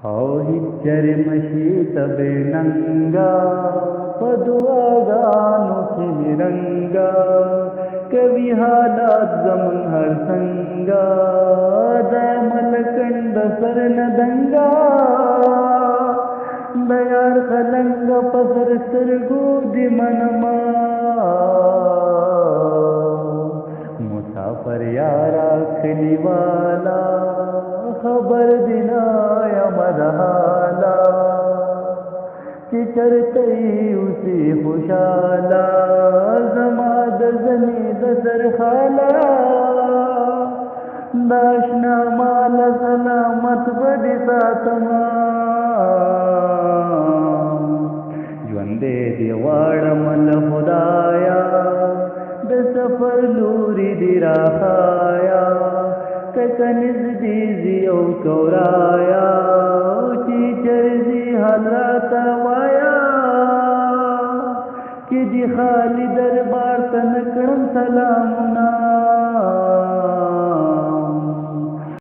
او هجر مشي تبه ننګا په دعاګانو کې رنګا کوي حالات زمون هر څنګه د ملکند سر ندنګا د یار خلنګ پسر سترګو دی منما مسافر یارا کلیوالا خبر دینا یا مرحالا چې چرته اوسې خوشاله زما د زنې د سرخاله د اشنا مال سلامت به دې ساتما ژوندې دې غواړم له خدایا د سفر لوري دې راښایا که نږدې ځي او کورایا چې چرځي حال راته وایا چې دې خالي دربار ته نه کړم سلامونه